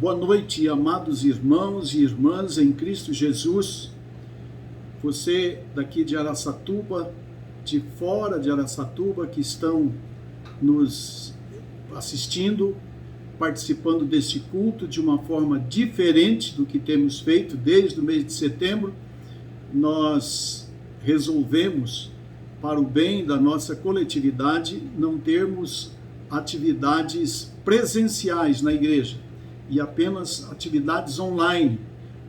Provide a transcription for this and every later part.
Boa noite, amados irmãos e irmãs em Cristo Jesus. Você daqui de Araçatuba, de fora de Araçatuba, que estão nos assistindo, participando deste culto de uma forma diferente do que temos feito desde o mês de setembro. Nós resolvemos, para o bem da nossa coletividade, não termos atividades presenciais na igreja e apenas atividades online.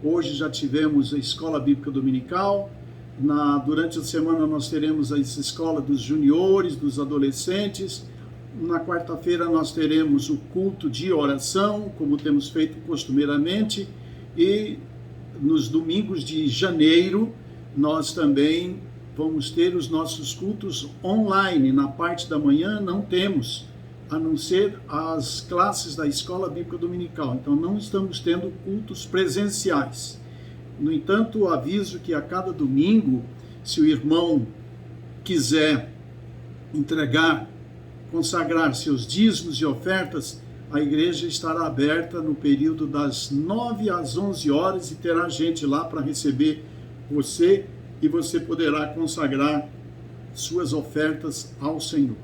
Hoje já tivemos a Escola Bíblica Dominical, durante a semana nós teremos a Escola dos Juniores, dos Adolescentes, na quarta-feira nós teremos o culto de oração, como temos feito costumeiramente, e nos domingos de janeiro nós também vamos ter os nossos cultos online. Na parte da manhã não temos, a não ser as classes da Escola Bíblica Dominical. Então não estamos tendo cultos presenciais. No entanto, aviso que a cada domingo, se o irmão quiser consagrar seus dízimos e ofertas, a igreja estará aberta no período das 9 às 11 horas e terá gente lá para receber você, e você poderá consagrar suas ofertas ao Senhor.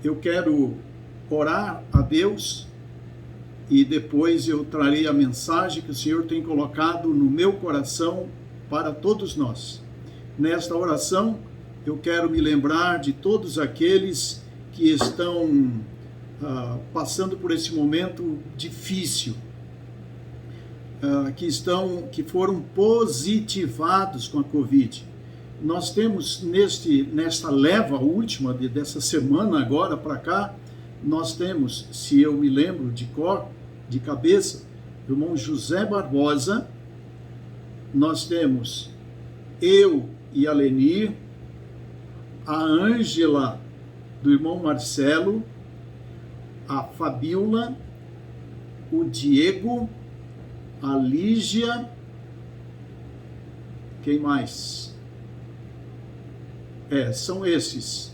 Eu quero orar a Deus e depois eu trarei a mensagem que o Senhor tem colocado no meu coração para todos nós. Nesta oração, eu quero me lembrar de todos aqueles que estão passando por esse momento difícil, que foram positivados com a Covid. Nós temos nesta leva última dessa semana agora para cá, nós temos, se eu me lembro de cabeça, o irmão José Barbosa, nós temos eu e a Lenir, a Ângela do irmão Marcelo, a Fabiola, o Diego, a Lígia, quem mais? São esses.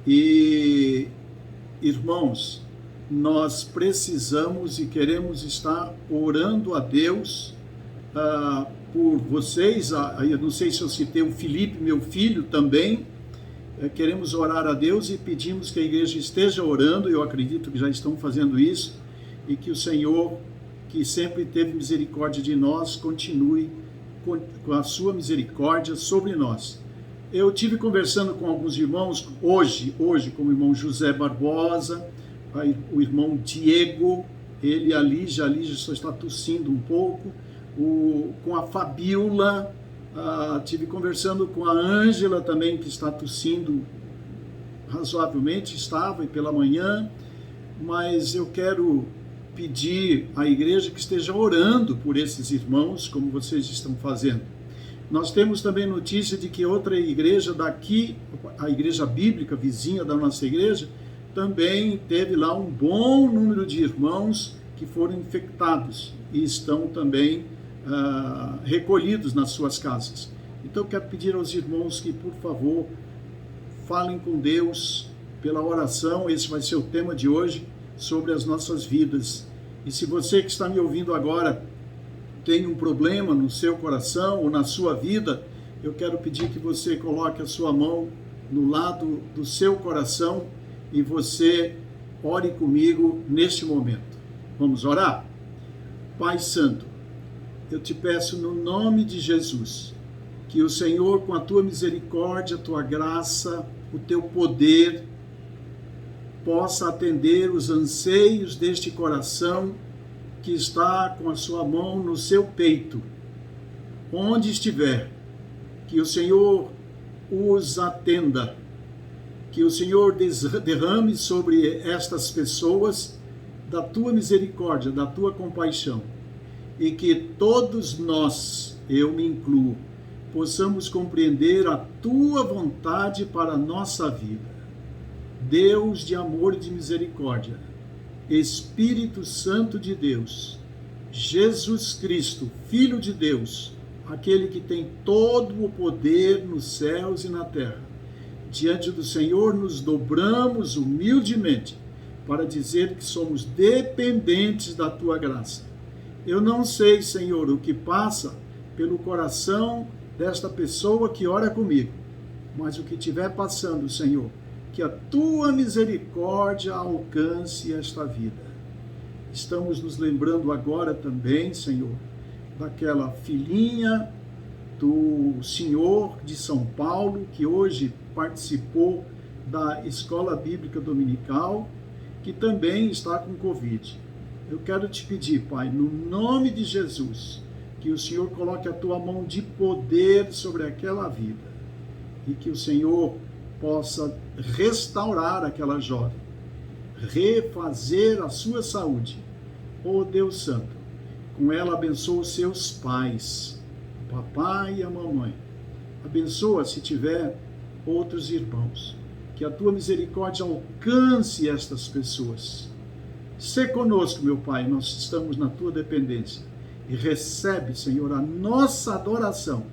E, irmãos, nós precisamos e queremos estar orando a Deus por vocês. Eu não sei se eu citei o Felipe, meu filho, também. Queremos orar a Deus e pedimos que a igreja esteja orando. Eu acredito que já estão fazendo isso, e que o Senhor, que sempre teve misericórdia de nós, continue com a sua misericórdia sobre nós. Eu tive conversando com alguns irmãos hoje com o irmão José Barbosa, o irmão Diego, ele e a Lígia só está tossindo um pouco, com a Fabiola, tive conversando com a Ângela também, que está tossindo razoavelmente, estava e pela manhã, mas eu quero pedir à igreja que esteja orando por esses irmãos, como vocês estão fazendo. Nós temos também notícia de que outra igreja daqui, a igreja bíblica vizinha da nossa igreja, também teve lá um bom número de irmãos que foram infectados e estão também recolhidos nas suas casas. Então eu quero pedir aos irmãos que, por favor, falem com Deus pela oração. Esse vai ser o tema de hoje, sobre as nossas vidas. E se você que está me ouvindo agora tem um problema no seu coração ou na sua vida, eu quero pedir que você coloque a sua mão no lado do seu coração e você ore comigo neste momento. Vamos orar? Pai Santo, eu te peço no nome de Jesus, que o Senhor, com a tua misericórdia, a tua graça, o teu poder, possa atender os anseios deste coração que está com a sua mão no seu peito, onde estiver, que o Senhor os atenda, que o Senhor derrame sobre estas pessoas da tua misericórdia, da tua compaixão, e que todos nós, eu me incluo, possamos compreender a tua vontade para a nossa vida. Deus de amor e de misericórdia, Espírito Santo de Deus, Jesus Cristo, Filho de Deus, aquele que tem todo o poder nos céus e na terra, diante do Senhor nos dobramos humildemente para dizer que somos dependentes da tua graça. Eu não sei, Senhor, o que passa pelo coração desta pessoa que ora comigo, mas o que estiver passando, Senhor, que a tua misericórdia alcance esta vida. Estamos nos lembrando agora também, Senhor, daquela filhinha do senhor de São Paulo, que hoje participou da Escola Bíblica Dominical, que também está com Covid. Eu quero te pedir, Pai, no nome de Jesus, que o Senhor coloque a tua mão de poder sobre aquela vida e que o Senhor possa restaurar aquela jovem, refazer a sua saúde. Oh Deus Santo, com ela abençoa os seus pais, o papai e a mamãe. Abençoa se tiver outros irmãos. Que a tua misericórdia alcance estas pessoas. Sê conosco, meu Pai, nós estamos na tua dependência. E recebe, Senhor, a nossa adoração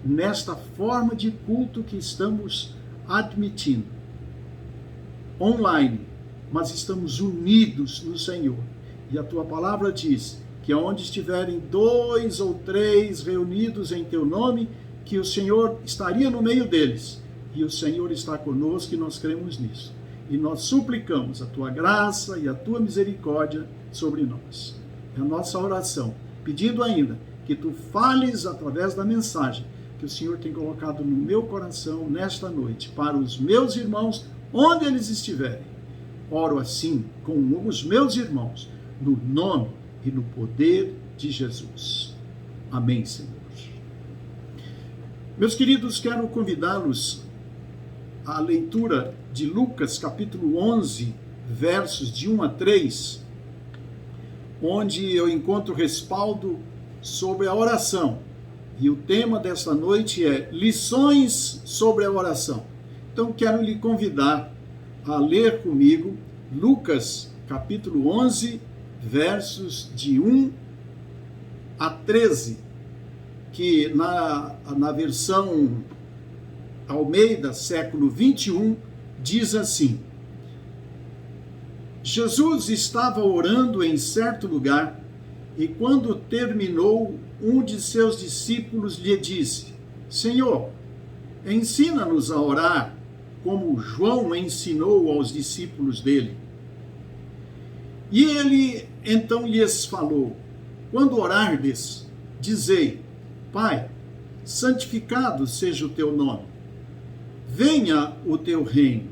nesta forma de culto que estamos admitindo. Online, mas estamos unidos no Senhor. E a tua palavra diz que onde estiverem 2 ou 3 reunidos em teu nome, que o Senhor estaria no meio deles. E o Senhor está conosco e nós cremos nisso. E nós suplicamos a tua graça e a tua misericórdia sobre nós. É a nossa oração, pedindo ainda que tu fales através da mensagem que o Senhor tem colocado no meu coração nesta noite, para os meus irmãos, onde eles estiverem. Oro assim com os meus irmãos, no nome e no poder de Jesus. Amém, Senhor. Meus queridos, quero convidá-los à leitura de Lucas, capítulo 11, versos de 1 a 3, onde eu encontro respaldo sobre a oração. E o tema desta noite é lições sobre a oração. Então, quero lhe convidar a ler comigo Lucas, capítulo 11, versos de 1 a 13, que na versão Almeida, século 21, diz assim: Jesus estava orando em certo lugar, e quando terminou, um de seus discípulos lhe disse: Senhor, ensina-nos a orar, como João ensinou aos discípulos dele. E ele então lhes falou: quando orardes, dizei: Pai, santificado seja o teu nome. Venha o teu reino.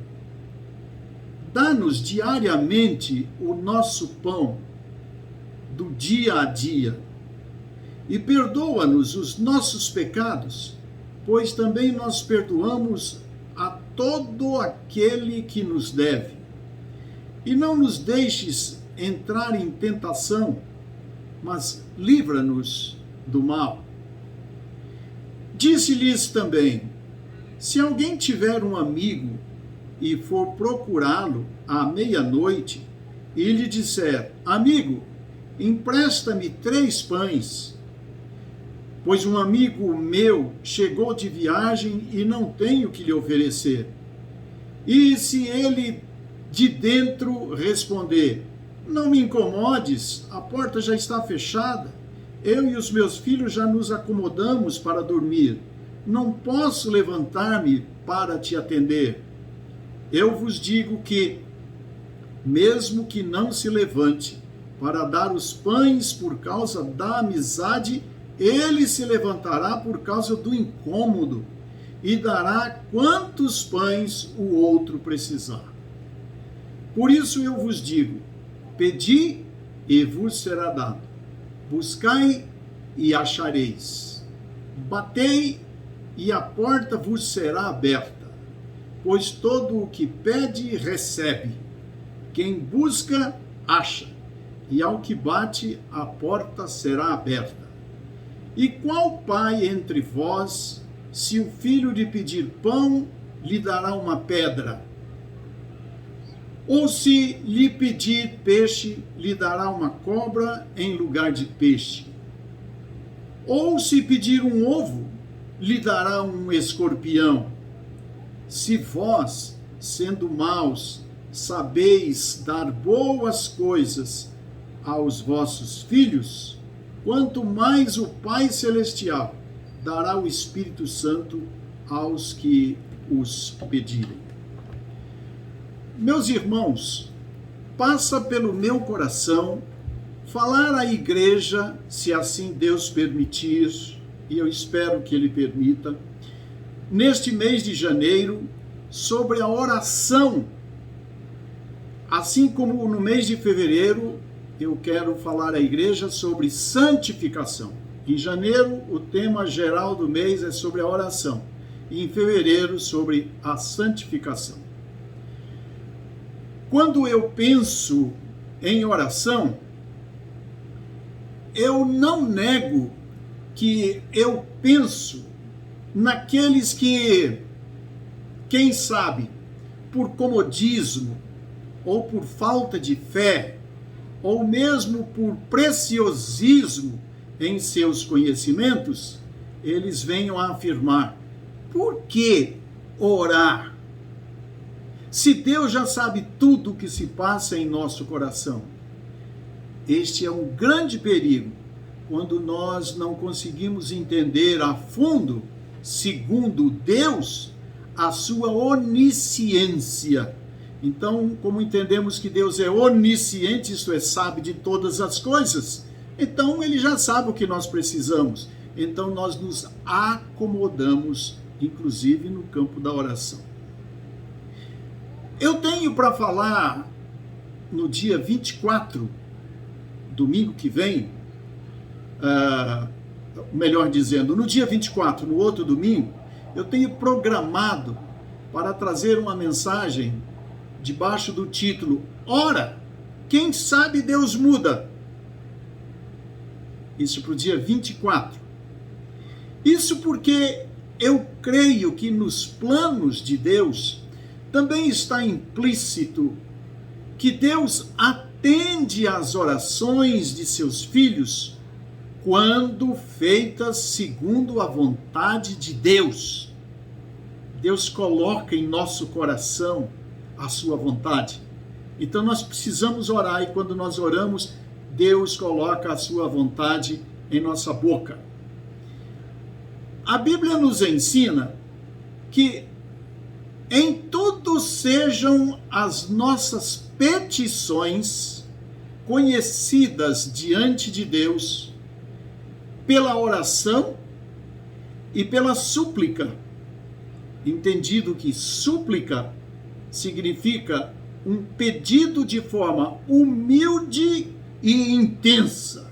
Dá-nos diariamente o nosso pão do dia a dia. E perdoa-nos os nossos pecados, pois também nós perdoamos a todo aquele que nos deve. E não nos deixes entrar em tentação, mas livra-nos do mal. Disse-lhes também: se alguém tiver um amigo e for procurá-lo à meia-noite, e lhe disser: amigo, empresta-me 3 pães, pois um amigo meu chegou de viagem e não tenho o que lhe oferecer. E se ele de dentro responder: não me incomodes, a porta já está fechada, eu e os meus filhos já nos acomodamos para dormir, não posso levantar-me para te atender. Eu vos digo que, mesmo que não se levante para dar os pães por causa da amizade, ele se levantará por causa do incômodo e dará quantos pães o outro precisar. Por isso eu vos digo: pedi e vos será dado, buscai e achareis, batei e a porta vos será aberta, pois todo o que pede recebe, quem busca acha, e ao que bate a porta será aberta. E qual pai entre vós, se o filho lhe pedir pão, lhe dará uma pedra? Ou se lhe pedir peixe, lhe dará uma cobra em lugar de peixe? Ou se pedir um ovo, lhe dará um escorpião? Se vós, sendo maus, sabeis dar boas coisas aos vossos filhos, quanto mais o Pai Celestial dará o Espírito Santo aos que os pedirem. Meus irmãos, passa pelo meu coração falar à igreja, se assim Deus permitir, e eu espero que Ele permita, neste mês de janeiro, sobre a oração. Assim como no mês de fevereiro, eu quero falar à igreja sobre santificação. Em janeiro, o tema geral do mês é sobre a oração. E em fevereiro, sobre a santificação. Quando eu penso em oração, eu não nego que eu penso naqueles que, quem sabe, por comodismo, ou por falta de fé, ou mesmo por preciosismo em seus conhecimentos, eles venham a afirmar: por que orar? Se Deus já sabe tudo o que se passa em nosso coração. Este é um grande perigo quando nós não conseguimos entender a fundo, segundo Deus, a sua onisciência. Então, como entendemos que Deus é onisciente, isto é, sabe de todas as coisas, então Ele já sabe o que nós precisamos. Então nós nos acomodamos, inclusive no campo da oração. Eu tenho para falar no dia 24, domingo que vem, melhor dizendo, no dia 24, no outro domingo, eu tenho programado para trazer uma mensagem debaixo do título: Ora, quem sabe Deus muda. Isso para o dia 24. Isso porque eu creio que nos planos de Deus também está implícito que Deus atende às orações de seus filhos quando feitas segundo a vontade de Deus. Deus coloca em nosso coração a sua vontade. Então nós precisamos orar, e quando nós oramos, Deus coloca a sua vontade em nossa boca. A Bíblia nos ensina que em tudo sejam as nossas petições conhecidas diante de Deus pela oração e pela súplica. Entendido que súplica significa um pedido de forma humilde e intensa.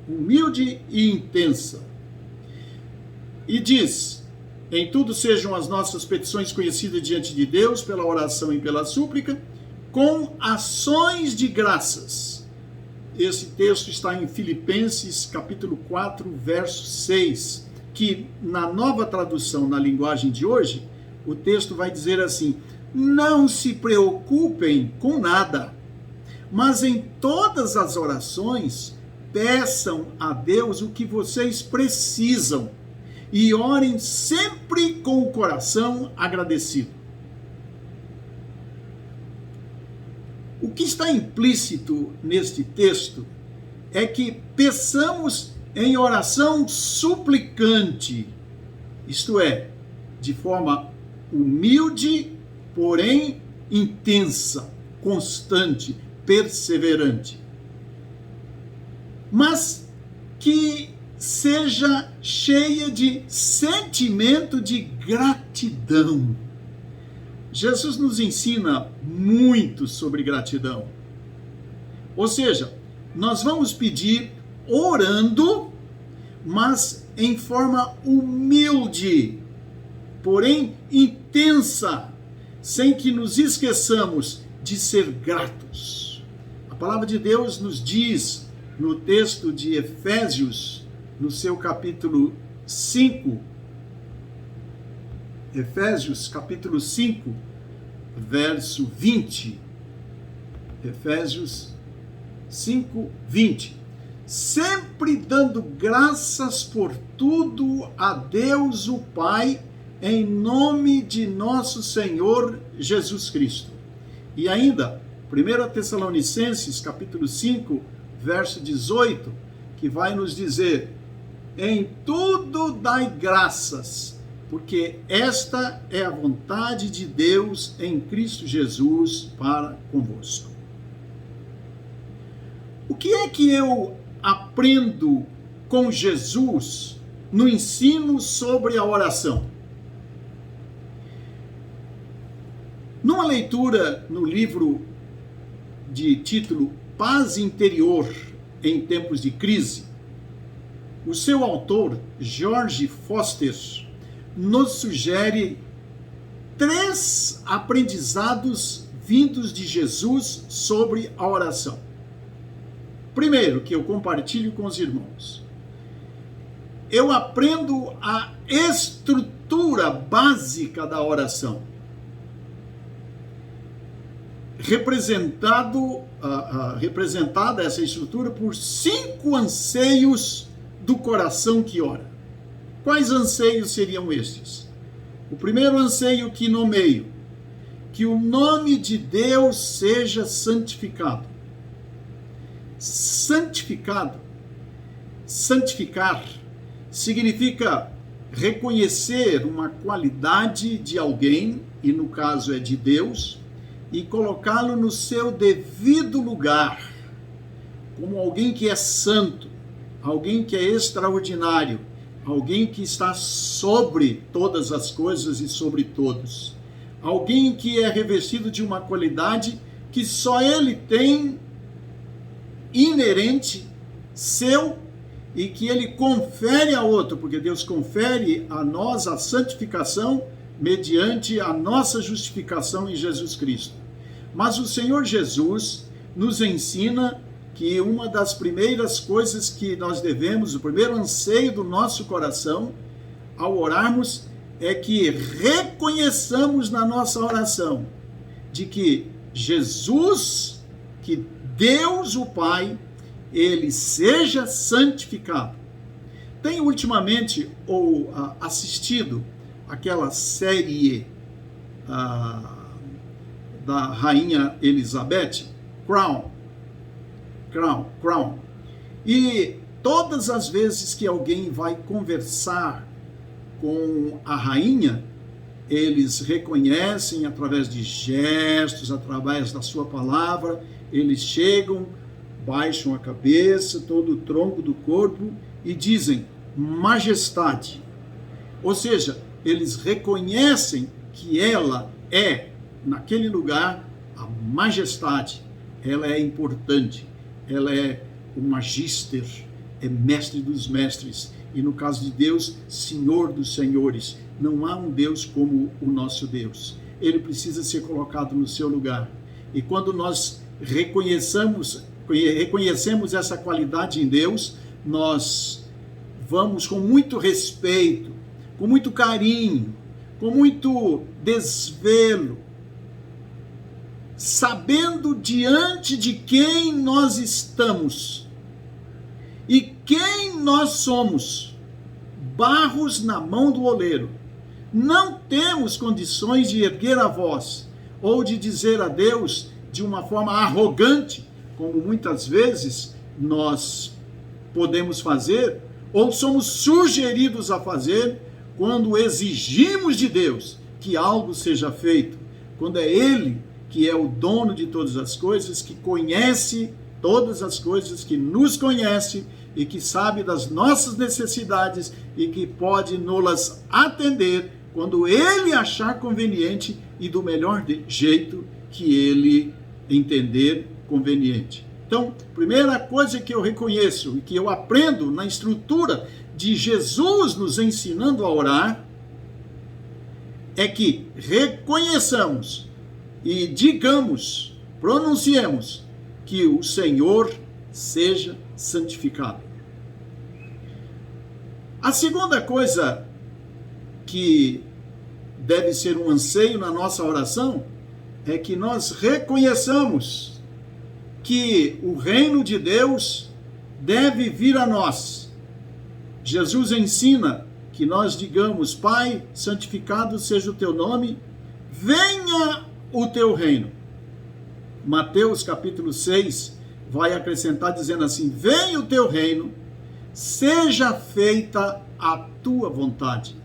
Humilde e intensa. E diz: em tudo sejam as nossas petições conhecidas diante de Deus pela oração e pela súplica, com ações de graças. Esse texto está em Filipenses capítulo 4, verso 6, que na nova tradução, na linguagem de hoje, o texto vai dizer assim: não se preocupem com nada, mas em todas as orações peçam a Deus o que vocês precisam e orem sempre com o coração agradecido. O que está implícito neste texto é que peçamos em oração suplicante, isto é, de forma humilde, porém intensa, constante, perseverante. Mas que seja cheia de sentimento de gratidão. Jesus nos ensina muito sobre gratidão. Ou seja, nós vamos pedir orando, mas em forma humilde, porém intensa, sem que nos esqueçamos de ser gratos. A palavra de Deus nos diz no texto de Efésios, no seu capítulo 5, Efésios capítulo 5, verso 20. Efésios 5, 20. Sempre dando graças por tudo a Deus o Pai, em nome de nosso Senhor Jesus Cristo. E ainda, 1 Tessalonicenses, capítulo 5, verso 18, que vai nos dizer: em tudo dai graças, porque esta é a vontade de Deus em Cristo Jesus para convosco. O que é que eu aprendo com Jesus no ensino sobre a oração? Numa leitura no livro de título Paz Interior em Tempos de Crise, o seu autor, George Foster, nos sugere 3 aprendizados vindos de Jesus sobre a oração. Primeiro, que eu compartilho com os irmãos. Eu aprendo a estrutura básica da oração, representada essa estrutura por 5 anseios do coração que ora. Quais anseios seriam estes? O primeiro anseio que nomeio: que o nome de Deus seja santificado. Santificado, santificar, significa reconhecer uma qualidade de alguém, e no caso é de Deus, e colocá-lo no seu devido lugar, como alguém que é santo, alguém que é extraordinário, alguém que está sobre todas as coisas e sobre todos, alguém que é revestido de uma qualidade que só ele tem, inerente, seu, e que ele confere a outro, porque Deus confere a nós a santificação mediante a nossa justificação em Jesus Cristo. Mas o Senhor Jesus nos ensina que uma das primeiras coisas que nós devemos, o primeiro anseio do nosso coração ao orarmos, é que reconheçamos na nossa oração de que Jesus, que Deus o Pai, ele seja santificado. Tenho ultimamente assistido aquela série da Rainha Elizabeth, Crown. E todas as vezes que alguém vai conversar com a rainha, eles reconhecem através de gestos, através da sua palavra, eles chegam, baixam a cabeça, todo o tronco do corpo e dizem majestade. Ou seja, eles reconhecem que ela é, naquele lugar, a majestade. Ela é importante, ela é o magister, é mestre dos mestres. E no caso de Deus, Senhor dos senhores. Não há um Deus como o nosso Deus. Ele precisa ser colocado no seu lugar. E quando nós reconhecemos essa qualidade em Deus, nós vamos com muito respeito, com muito carinho, com muito desvelo, sabendo diante de quem nós estamos e quem nós somos, barros na mão do oleiro. Não temos condições de erguer a voz ou de dizer a Deus de uma forma arrogante, como muitas vezes nós podemos fazer ou somos sugeridos a fazer quando exigimos de Deus que algo seja feito, quando é Ele que é o dono de todas as coisas, que conhece todas as coisas, que nos conhece e que sabe das nossas necessidades e que pode nos atender quando Ele achar conveniente e do melhor jeito que Ele entender conveniente. Então, primeira coisa que eu reconheço e que eu aprendo na estrutura de Jesus nos ensinando a orar é que reconheçamos e digamos, pronunciemos que o Senhor seja santificado. A segunda coisa que deve ser um anseio na nossa oração é que nós reconheçamos que o reino de Deus deve vir a nós. Jesus ensina que nós digamos: Pai, santificado seja o teu nome, venha o teu reino. Mateus capítulo 6 vai acrescentar dizendo assim: venha o teu reino, seja feita a tua vontade.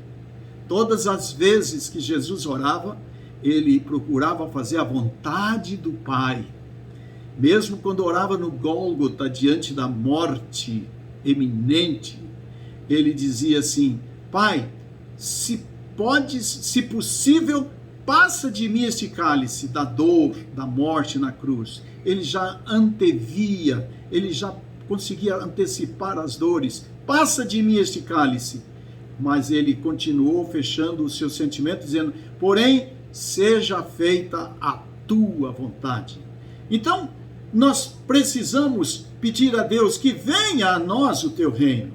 Todas as vezes que Jesus orava, ele procurava fazer a vontade do Pai. Mesmo quando orava no Gólgota, diante da morte eminente, ele dizia assim: Pai, se possível, passa de mim este cálice da dor, da morte na cruz. Ele já antevia, ele já conseguia antecipar as dores. Passa de mim este cálice. Mas ele continuou fechando o seu sentimento, dizendo: porém, seja feita a tua vontade. Então, nós precisamos pedir a Deus que venha a nós o teu reino.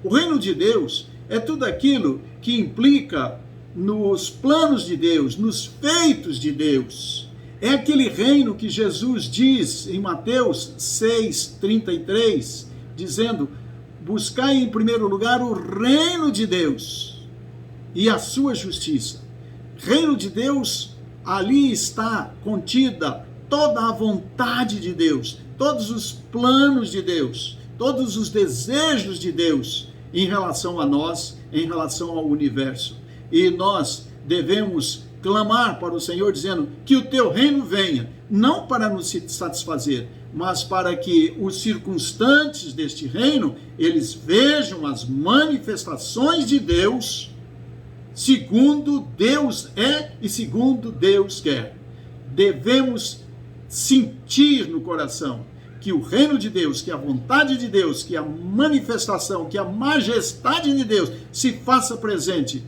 O reino de Deus é tudo aquilo que implica nos planos de Deus, nos feitos de Deus. É aquele reino que Jesus diz em Mateus 6:33, dizendo: buscai em primeiro lugar o reino de Deus e a sua justiça. Reino de Deus, ali está contida toda a vontade de Deus, todos os planos de Deus, todos os desejos de Deus em relação a nós, em relação ao universo. E nós devemos clamar para o Senhor dizendo que o teu reino venha, não para nos satisfazer, mas para que os circunstantes deste reino, eles vejam as manifestações de Deus, segundo Deus é e segundo Deus quer. Devemos sentir no coração que o reino de Deus, que a vontade de Deus, que a manifestação, que a majestade de Deus se faça presente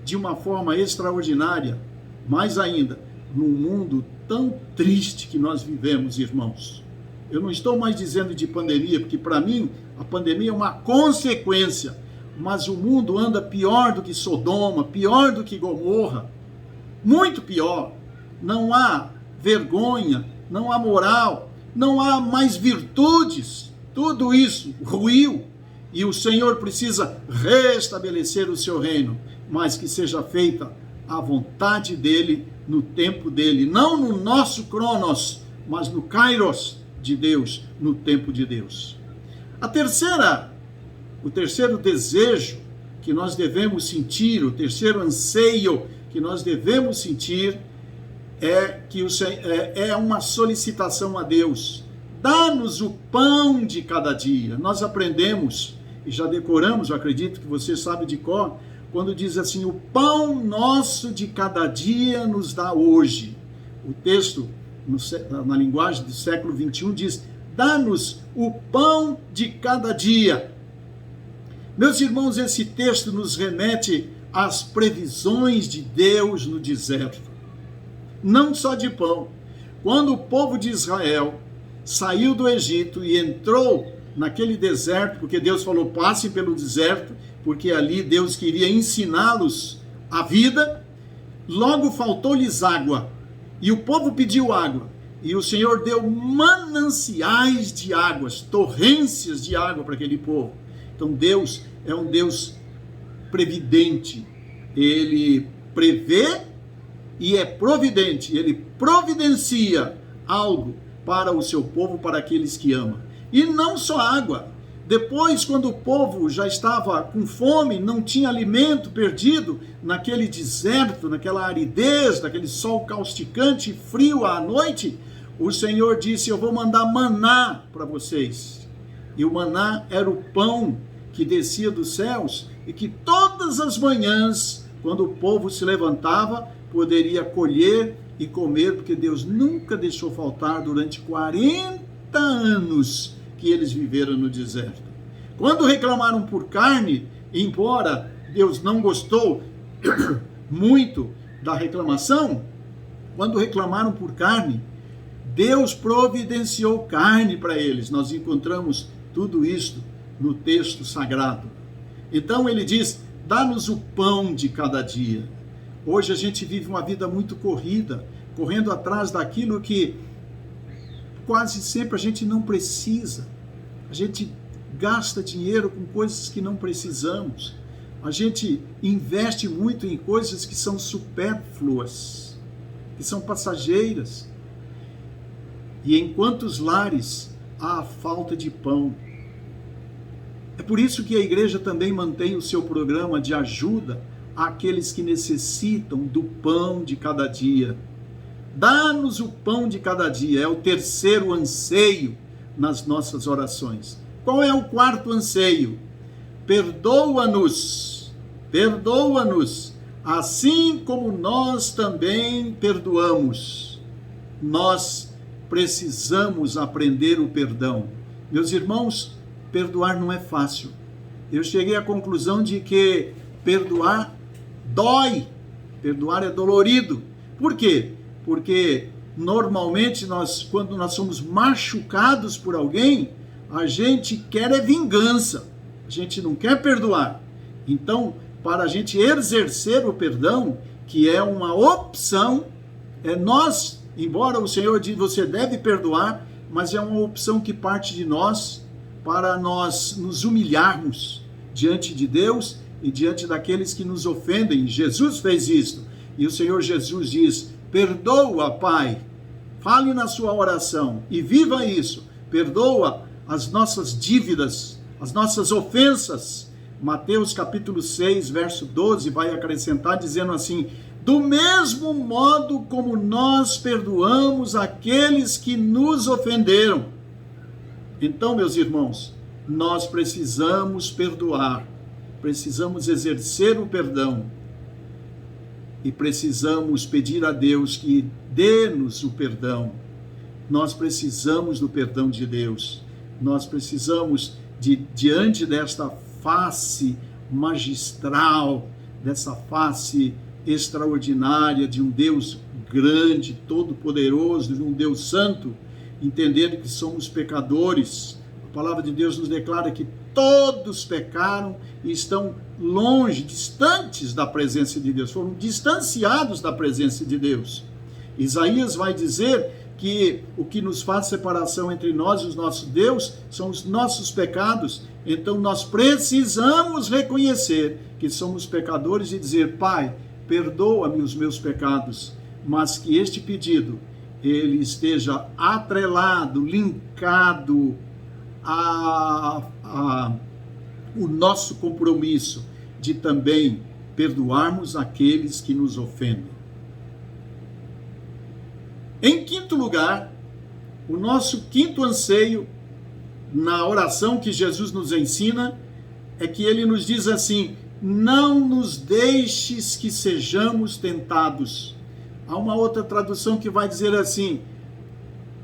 de uma forma extraordinária, mais ainda, num mundo tão triste que nós vivemos, irmãos. Eu não estou mais dizendo de pandemia, porque para mim a pandemia é uma consequência, mas o mundo anda pior do que Sodoma, pior do que Gomorra, muito pior. Não há vergonha, não há moral, não há mais virtudes, tudo isso ruiu, e o Senhor precisa restabelecer o seu reino, mas que seja feita a vontade dele no tempo dele, não no nosso cronos, mas no kairos de Deus, no tempo de Deus. O terceiro desejo que nós devemos sentir, o terceiro anseio que nós devemos sentir é uma solicitação a Deus. Dá-nos o pão de cada dia. Nós aprendemos e já decoramos, eu acredito que você sabe de cor, quando diz assim: o pão nosso de cada dia nos dá hoje. O texto, na linguagem do século 21, diz: dá-nos o pão de cada dia. Meus irmãos, esse texto nos remete às previsões de Deus no deserto. Não só de pão. Quando o povo de Israel saiu do Egito e entrou naquele deserto, porque Deus falou: passem pelo deserto, porque ali Deus queria ensiná-los a vida, logo faltou-lhes água, e o povo pediu água, e o Senhor deu mananciais de águas, torrências de água para aquele povo. Então Deus é um Deus previdente, ele prevê e é providente, ele providencia algo para o seu povo, para aqueles que ama. E não só água. Depois, quando o povo já estava com fome, não tinha alimento, perdido naquele deserto, naquela aridez, naquele sol causticante, frio à noite, o Senhor disse: eu vou mandar maná para vocês. E o maná era o pão que descia dos céus e que todas as manhãs, quando o povo se levantava, poderia colher e comer, porque Deus nunca deixou faltar durante 40 anos que eles viveram no deserto. Quando reclamaram por carne, embora Deus não gostou muito da reclamação, quando reclamaram por carne, Deus providenciou carne para eles. Nós encontramos tudo isto no texto sagrado. Então ele diz: dá-nos o pão de cada dia. Hoje a gente vive uma vida muito corrida, correndo atrás daquilo que quase sempre a gente não precisa. A gente gasta dinheiro com coisas que não precisamos. A gente investe muito em coisas que são supérfluas, que são passageiras. e em quantos lares há falta de pão. É por isso que a igreja também mantém o seu programa de ajuda àqueles que necessitam do pão de cada dia. Dá-nos o pão de cada dia, é o terceiro anseio nas nossas orações. Qual é o quarto anseio? Perdoa-nos, perdoa-nos, assim como nós também perdoamos. Nós precisamos aprender o perdão. Meus irmãos, perdoar não é fácil. Eu cheguei à conclusão de que perdoar dói, perdoar é dolorido. Por quê? Porque normalmente quando nós somos machucados por alguém, a gente quer é vingança, a gente não quer perdoar. Então, para a gente exercer o perdão, que é uma opção, nós, embora o Senhor diga você deve perdoar, mas é uma opção que parte de nós, para nós nos humilharmos diante de Deus e diante daqueles que nos ofendem. Jesus fez isso, e o Senhor Jesus diz: perdoa, Pai. Fale na sua oração e viva isso. Perdoa as nossas dívidas, as nossas ofensas. Mateus capítulo 6, verso 12 vai acrescentar dizendo assim: do mesmo modo como nós perdoamos aqueles que nos ofenderam. Então, meus irmãos, nós precisamos perdoar, precisamos exercer o perdão e precisamos pedir a Deus que dê-nos o perdão. Nós precisamos do perdão de Deus. Nós precisamos, diante desta face magistral, dessa face extraordinária de um Deus grande, todo-poderoso, de um Deus santo, entender que somos pecadores. A palavra de Deus nos declara que todos pecaram e estão longe, distantes da presença de Deus, foram distanciados da presença de Deus. Isaías vai dizer que o que nos faz separação entre nós e o nosso Deus são os nossos pecados. Então nós precisamos reconhecer que somos pecadores e dizer: Pai, perdoa-me os meus pecados, mas que este pedido ele esteja atrelado, linkado o nosso compromisso de também perdoarmos aqueles que nos ofendem. Em quinto lugar, o nosso quinto anseio na oração que Jesus nos ensina é que ele nos diz assim: não nos deixes que sejamos tentados. Há uma outra tradução que vai dizer assim: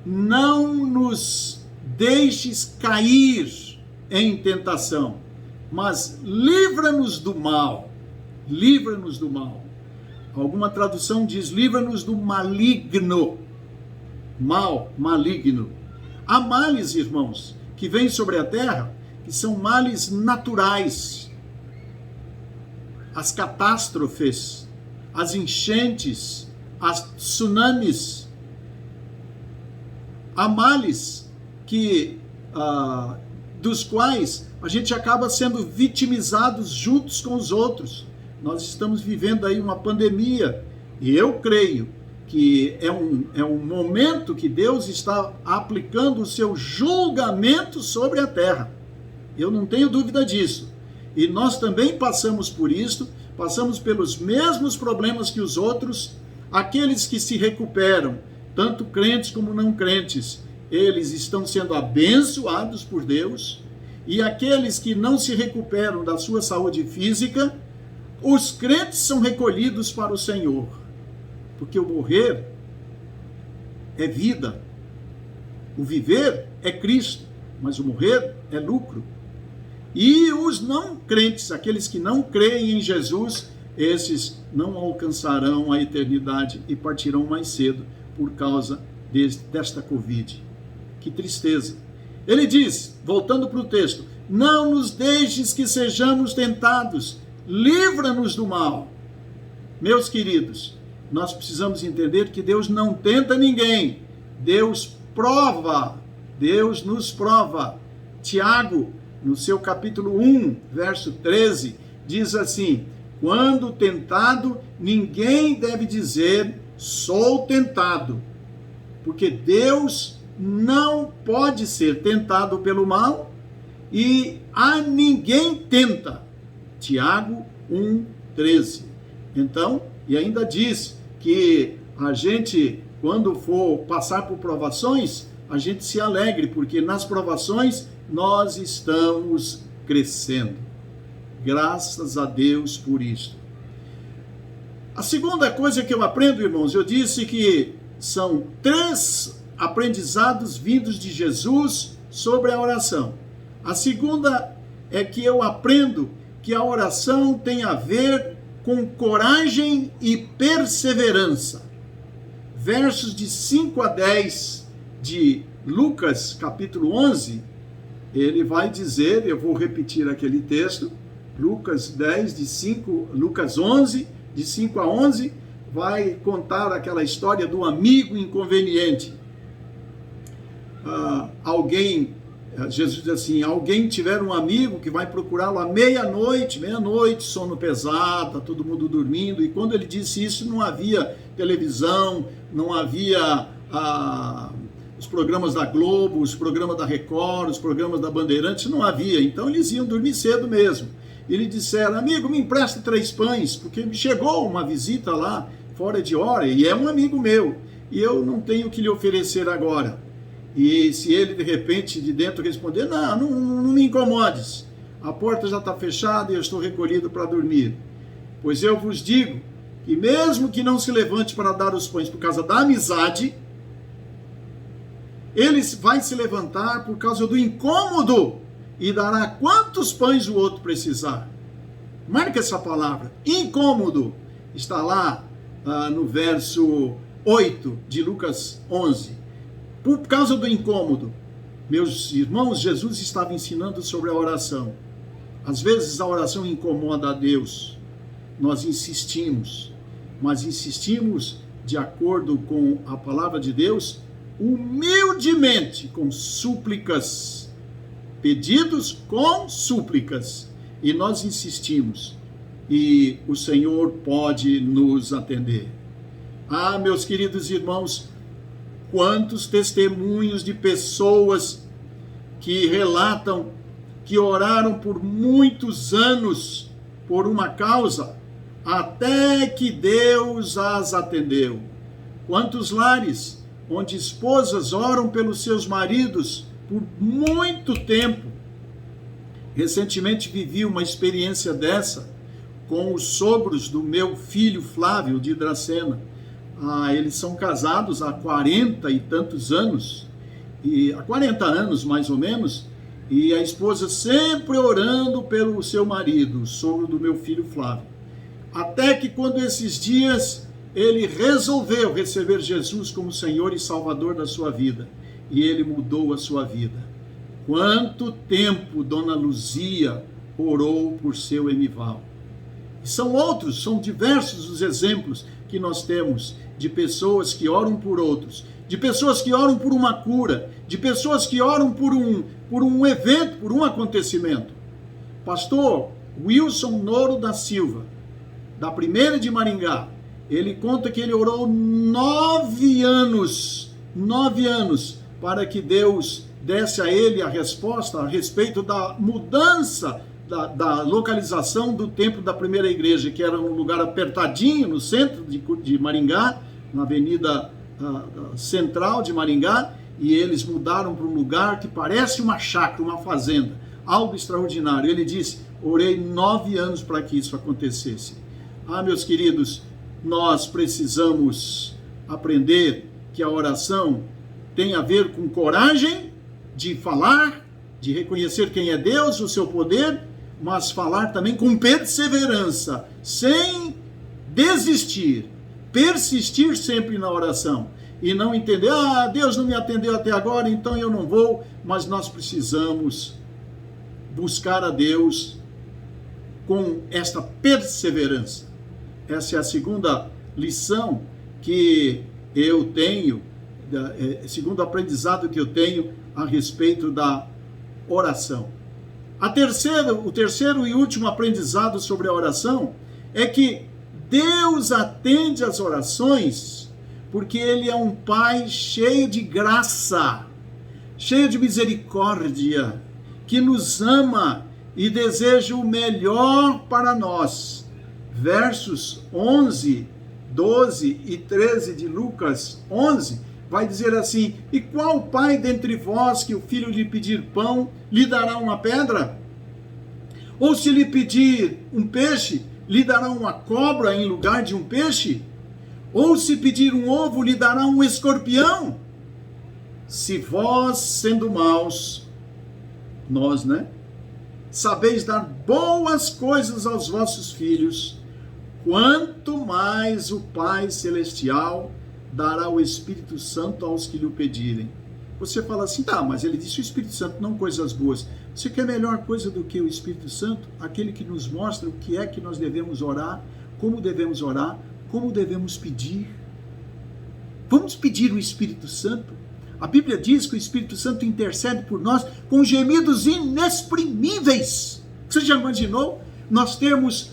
não nos deixes cair em tentação, mas livra-nos do mal. Livra-nos do mal. Alguma tradução diz: livra-nos do maligno. Mal, maligno. Há males, irmãos, que vêm sobre a terra, que são males naturais. As catástrofes, as enchentes, as tsunamis. Há males dos quais a gente acaba sendo vitimizados juntos com os outros. Nós estamos vivendo aí uma pandemia e eu creio que é um momento que Deus está aplicando o seu julgamento sobre a terra. Eu não tenho dúvida disso. E nós também passamos por isso, passamos pelos mesmos problemas que os outros. Aqueles que se recuperam, tanto crentes como não crentes, eles estão sendo abençoados por Deus. E aqueles que não se recuperam da sua saúde física, os crentes são recolhidos para o Senhor. Porque o morrer é vida, o viver é Cristo, mas o morrer é lucro. E os não crentes, aqueles que não creem em Jesus, esses não alcançarão a eternidade e partirão mais cedo por causa desta Covid. Que tristeza. Ele diz, voltando para o texto: não nos deixes que sejamos tentados, livra-nos do mal. Meus queridos, nós precisamos entender que Deus não tenta ninguém, Deus prova, Deus nos prova. Tiago, no seu capítulo 1, verso 13, diz assim: quando tentado, ninguém deve dizer sou tentado, porque Deus não pode ser tentado pelo mal e a ninguém tenta. Tiago 1,13. Então, e ainda diz que a gente, quando for passar por provações, a gente se alegre, porque nas provações nós estamos crescendo. Graças a Deus por isso. A segunda coisa que eu aprendo, irmãos, eu disse que são 3 aprendizados vindos de Jesus sobre a oração. A segunda é que eu aprendo que a oração tem a ver com coragem e perseverança. Versos de 5 a 10 de Lucas, capítulo 11, ele vai dizer, eu vou repetir aquele texto, Lucas 11, de 5 a 11, vai contar aquela história do amigo inconveniente. Jesus diz assim, alguém tiver um amigo que vai procurá-lo à meia-noite, sono pesado, tá todo mundo dormindo, e quando ele disse isso, não havia televisão, não havia os programas da Globo, os programas da Record, os programas da Bandeirantes, não havia, então eles iam dormir cedo mesmo. Ele disseram, amigo, me empresta 3 pães, porque me chegou uma visita lá, fora de hora, e é um amigo meu, e eu não tenho o que lhe oferecer agora. E se ele, de repente, de dentro responder, não me incomodes, a porta já está fechada e eu estou recolhido para dormir. Pois eu vos digo que mesmo que não se levante para dar os pães por causa da amizade, ele vai se levantar por causa do incômodo e dará quantos pães o outro precisar. Marca essa palavra, incômodo. Está lá no verso 8 de Lucas 11. Por causa do incômodo. Meus irmãos, Jesus estava ensinando sobre a oração. Às vezes a oração incomoda a Deus. Nós insistimos, mas insistimos de acordo com a palavra de Deus, humildemente, com súplicas, pedidos com súplicas, e nós insistimos, e o Senhor pode nos atender. Ah, meus queridos irmãos, quantos testemunhos de pessoas que relatam que oraram por muitos anos por uma causa, até que Deus as atendeu. Quantos lares onde esposas oram pelos seus maridos por muito tempo. Recentemente vivi uma experiência dessa com os sogros do meu filho Flávio de Dracena. Eles são casados há 40 e tantos anos, há 40 anos mais ou menos, e a esposa sempre orando pelo seu marido, o sogro do meu filho Flávio. Até que quando esses dias ele resolveu receber Jesus como Senhor e Salvador da sua vida, e ele mudou a sua vida. Quanto tempo Dona Luzia orou por seu Emival. E são diversos os exemplos que nós temos de pessoas que oram por outros, de pessoas que oram por uma cura, de pessoas que oram por um evento, por um acontecimento. Pastor Wilson Noro da Silva, da Primeira de Maringá, ele conta que ele orou 9 anos, para que Deus desse a ele a resposta a respeito da mudança da localização do templo da primeira igreja, que era um lugar apertadinho no centro de Maringá, na avenida central de Maringá, e eles mudaram para um lugar que parece uma chácara, uma fazenda, algo extraordinário. Ele disse, orei 9 anos para que isso acontecesse. Meus queridos, nós precisamos aprender que a oração tem a ver com coragem de falar, de reconhecer quem é Deus, o seu poder, mas falar também com perseverança, sem desistir, persistir sempre na oração e não entender, Deus não me atendeu até agora, então eu não vou, mas nós precisamos buscar a Deus com esta perseverança. Essa é a segunda lição que eu tenho, segundo aprendizado que eu tenho a respeito da oração. O terceiro e último aprendizado sobre a oração é que Deus atende às orações porque Ele é um Pai cheio de graça. cheio de misericórdia, que nos ama e deseja o melhor para nós. Versos 11, 12 e 13 de Lucas 11, vai dizer assim: e qual pai dentre vós que o filho lhe pedir pão, lhe dará uma pedra? Ou se lhe pedir um peixe, lhe dará uma cobra em lugar de um peixe? Ou se pedir um ovo, lhe dará um escorpião? Se vós, sendo maus, nós, sabeis dar boas coisas aos vossos filhos, quanto mais o Pai Celestial dará o Espírito Santo aos que lhe o pedirem. Você fala assim, tá, mas ele disse o Espírito Santo, não coisas boas. Você quer melhor coisa do que o Espírito Santo? Aquele que nos mostra o que é que nós devemos orar, como devemos pedir. Vamos pedir o Espírito Santo? A Bíblia diz que o Espírito Santo intercede por nós com gemidos inexprimíveis. Você já imaginou? Nós temos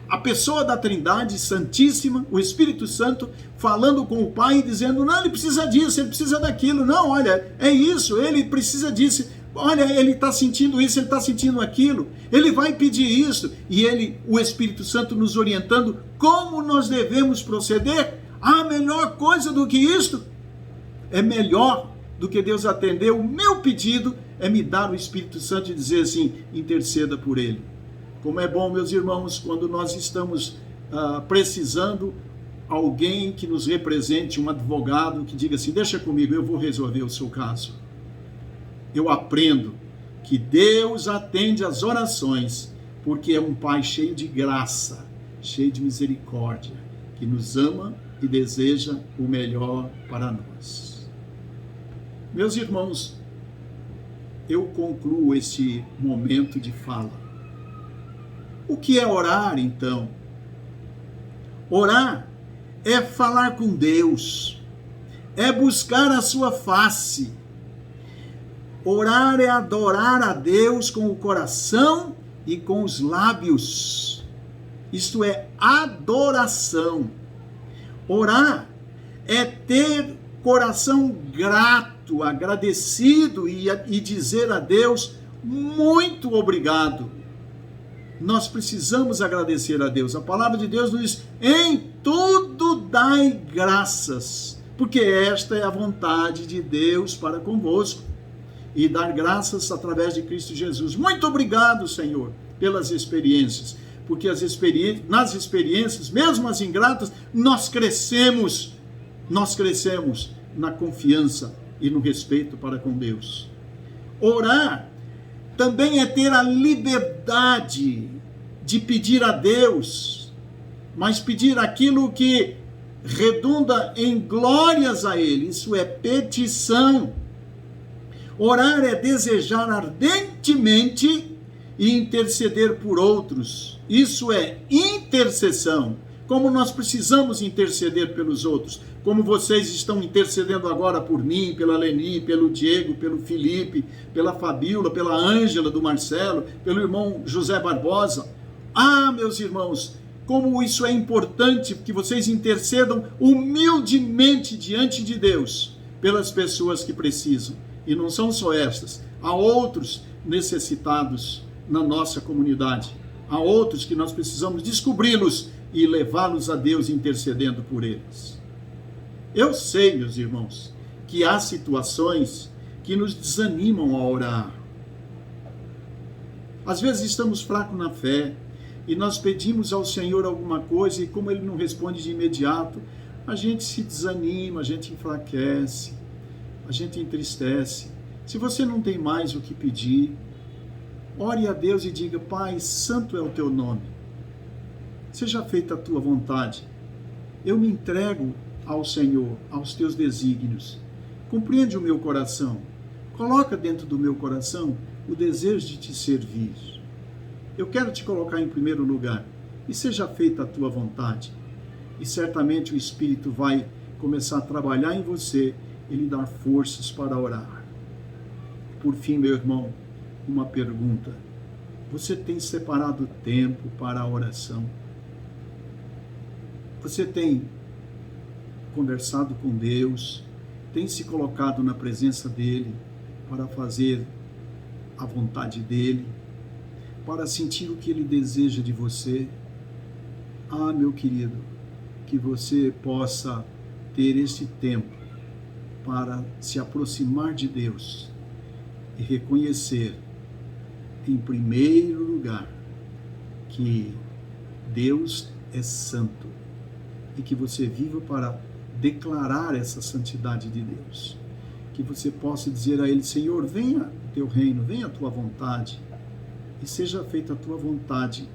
a pessoa da Trindade Santíssima, o Espírito Santo, falando com o Pai e dizendo, não, ele precisa disso, ele precisa daquilo, não, olha, é isso, ele precisa disso, olha, ele está sentindo isso, ele está sentindo aquilo, ele vai pedir isso, e o Espírito Santo nos orientando como nós devemos proceder. A melhor coisa do que isto, é melhor do que Deus atender o meu pedido, é me dar o Espírito Santo e dizer assim, interceda por ele. Como é bom, meus irmãos, quando nós estamos precisando alguém que nos represente, um advogado que diga assim, deixa comigo, eu vou resolver o seu caso. Eu aprendo que Deus atende às orações, porque é um Pai cheio de graça, cheio de misericórdia, que nos ama e deseja o melhor para nós. Meus irmãos, eu concluo este momento de fala. O que é orar, então? Orar é falar com Deus, é buscar a sua face. Orar é adorar a Deus com o coração e com os lábios. Isto é adoração. Orar é ter coração grato, agradecido e dizer a Deus muito obrigado. Nós precisamos agradecer a Deus. A palavra de Deus nos diz, em tudo dai graças, porque esta é a vontade de Deus para convosco. E dar graças através de Cristo Jesus. Muito obrigado, Senhor, pelas experiências, porque nas experiências, mesmo as ingratas, nós crescemos na confiança e no respeito para com Deus. Orar também é ter a liberdade de pedir a Deus, mas pedir aquilo que redunda em glórias a Ele, isso é petição. Orar é desejar ardentemente e interceder por outros, isso é intercessão. Como nós precisamos interceder pelos outros, como vocês estão intercedendo agora por mim, pela Leni, pelo Diego, pelo Felipe, pela Fabíola, pela Ângela do Marcelo, pelo irmão José Barbosa. Ah, meus irmãos, como isso é importante que vocês intercedam humildemente diante de Deus pelas pessoas que precisam. E não são só estas, há outros necessitados na nossa comunidade, há outros que nós precisamos descobri-los e levá-los a Deus intercedendo por eles. Eu sei, meus irmãos, que há situações que nos desanimam a orar. Às vezes estamos fracos na fé e nós pedimos ao Senhor alguma coisa e como Ele não responde de imediato, a gente se desanima, a gente enfraquece, a gente entristece. Se você não tem mais o que pedir, ore a Deus e diga, Pai, santo é o teu nome. Seja feita a tua vontade. Eu me entrego ao Senhor, aos teus desígnios. Compreende o meu coração. Coloca dentro do meu coração o desejo de te servir. Eu quero te colocar em primeiro lugar. E seja feita a tua vontade. E certamente o Espírito vai começar a trabalhar em você e lhe dar forças para orar. Por fim, meu irmão, uma pergunta. Você tem separado tempo para a oração? Você tem conversado com Deus? Tem se colocado na presença dEle? para fazer a vontade dele, para sentir o que ele deseja de você. Ah, meu querido, que você possa ter este tempo para se aproximar de Deus e reconhecer, em primeiro lugar, que Deus é santo e que você viva para declarar essa santidade de Deus. Que você possa dizer a Ele: Senhor, venha o teu reino, venha a tua vontade e seja feita a tua vontade